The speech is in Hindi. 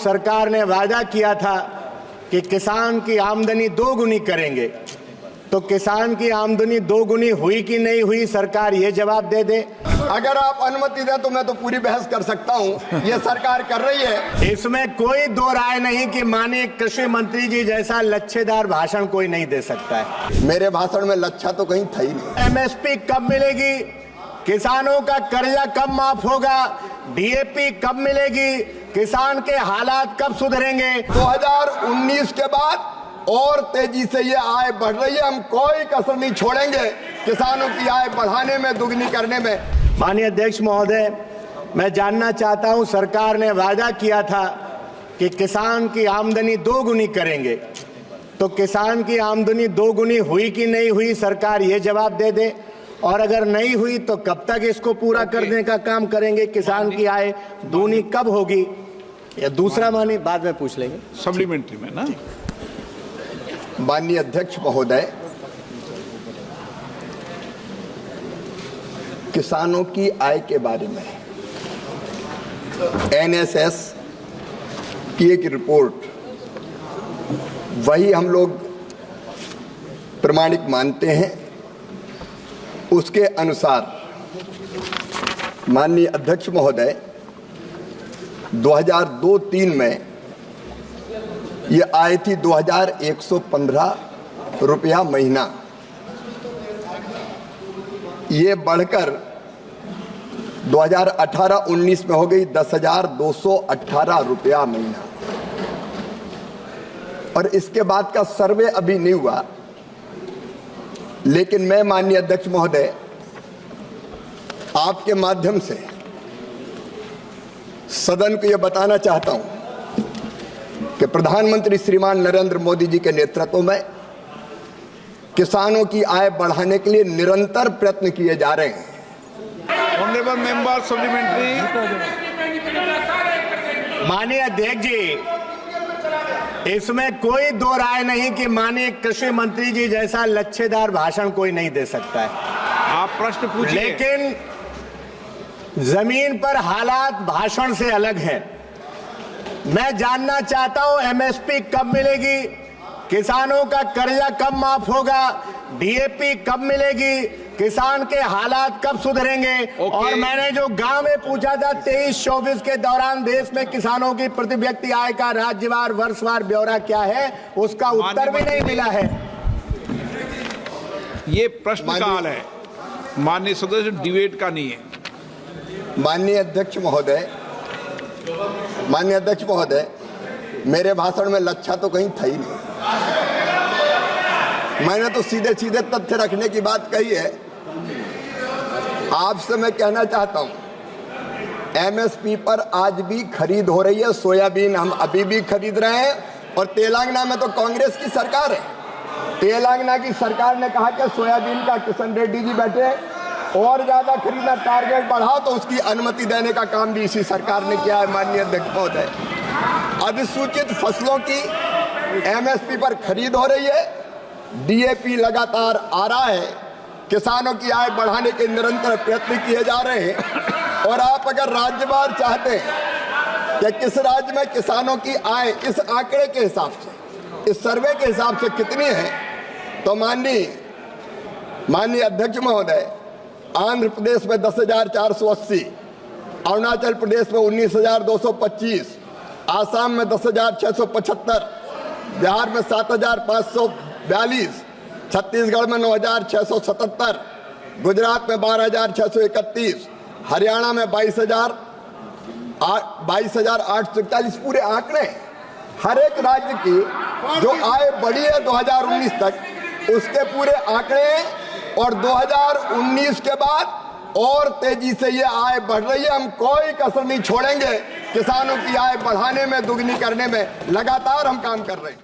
सरकार ने वादा किया था कि किसान की आमदनी दोगुनी करेंगे, तो किसान की आमदनी दोगुनी हुई कि नहीं हुई, सरकार ये जवाब दे दे। अगर आप अनुमति दें तो मैं तो पूरी बहस कर सकता हूं। ये सरकार कर रही है, इसमें कोई दो राय नहीं कि माननीय कृषि मंत्री जी जैसा लच्छेदार भाषण कोई नहीं दे सकता है। मेरे भाषण में लच्छा तो कहीं था ही नहीं। एमएसपी कब मिलेगी, किसानों का कर्जा कब माफ होगा, डीएपी कब मिलेगी, किसान के हालात कब सुधरेंगे। 2019 के बाद और तेजी से ये आय बढ़ रही है। हम कोई कसर नहीं छोड़ेंगे किसानों की आय बढ़ाने में, दुगनी करने में। माननीय अध्यक्ष महोदय, मैं जानना चाहता हूं, सरकार ने वादा किया था कि किसान की आमदनी दोगुनी करेंगे, तो किसान की आमदनी दोगुनी हुई कि नहीं हुई, सरकार ये जवाब दे दे। और अगर नहीं हुई तो कब तक इसको पूरा करने का काम करेंगे, किसान की आय दूनी कब होगी। या दूसरा माननीय बाद में पूछ लेंगे सप्लीमेंट्री में ना। माननीय अध्यक्ष महोदय, किसानों की आय के बारे में एनएसएस की एक रिपोर्ट, वही हम लोग प्रमाणिक मानते हैं। उसके अनुसार माननीय अध्यक्ष महोदय 2002-03 में ये आय थी 2115 रुपया महीना। ये बढ़कर 2018-19 में हो गई 10,218 रुपया महीना। और इसके बाद का सर्वे अभी नहीं हुआ, लेकिन मैं माननीय अध्यक्ष महोदय आपके माध्यम से सदन को यह बताना चाहता हूं कि प्रधानमंत्री श्रीमान नरेंद्र मोदी जी के नेतृत्व में किसानों की आय बढ़ाने के लिए निरंतर प्रयत्न किए जा रहे हैं। Honourable member supplementary. माननीय अध्यक्ष जी, इसमें कोई दो राय नहीं कि माननीय कृषि मंत्री जी जैसा लच्छेदार भाषण कोई नहीं दे सकता है। आप प्रश्न पूछिए। लेकिन जमीन पर हालात भाषण से अलग है। मैं जानना चाहता हूं, एमएसपी कब मिलेगी, किसानों का कर्जा कब माफ होगा, डीएपी कब मिलेगी, किसान के हालात कब सुधरेंगे। और मैंने जो गांव में पूछा था 23-24 के दौरान देश में किसानों की प्रति व्यक्ति आय का राज्यवार वर्षवार ब्यौरा क्या है, उसका उत्तर भी नहीं मिला है। ये प्रश्नकाल है, माननीय सदस्य, डिबेट का नहीं है। माननीय अध्यक्ष महोदय, मेरे भाषण में लच्छा तो कहीं था ही नहीं। मैंने तो सीधे सीधे तथ्य रखने की बात कही है। आपसे मैं कहना चाहता हूं, एमएसपी पर आज भी खरीद हो रही है। सोयाबीन हम अभी भी खरीद रहे हैं। और तेलंगाना में तो कांग्रेस की सरकार है। तेलंगाना की सरकार ने कहा कि सोयाबीन का किशन रेड्डी जी बैठे और ज्यादा खरीदना, टारगेट बढ़ाओ, तो उसकी अनुमति देने का काम भी इसी सरकार ने किया है। माननीय अध्यक्ष महोदय, अधिसूचित फसलों की एमएसपी पर खरीद हो रही है, डीएपी लगातार आ रहा है, किसानों की आय बढ़ाने के निरंतर प्रयत्न किए जा रहे हैं। और आप अगर राज्यवार चाहते हैं कि किस राज्य में किसानों की आय इस आंकड़े के हिसाब से, इस सर्वे के हिसाब से कितनी है, तो माननीय अध्यक्ष महोदय, आंध्र प्रदेश में 10,480, अरुणाचल प्रदेश में 19,225, आसाम में 10,675, बिहार में 7,542, छत्तीसगढ़ में 9,677, गुजरात में 12,631, हरियाणा में 22,841। पूरे आंकड़े, हर एक राज्य की जो आय बढ़ी है 2019 तक, उसके पूरे आंकड़े। और 2019 के बाद और तेजी से ये आय बढ़ रही है। हम कोई कसर नहीं छोड़ेंगे किसानों की आय बढ़ाने में, दुगनी करने में। लगातार हम काम कर रहे हैं।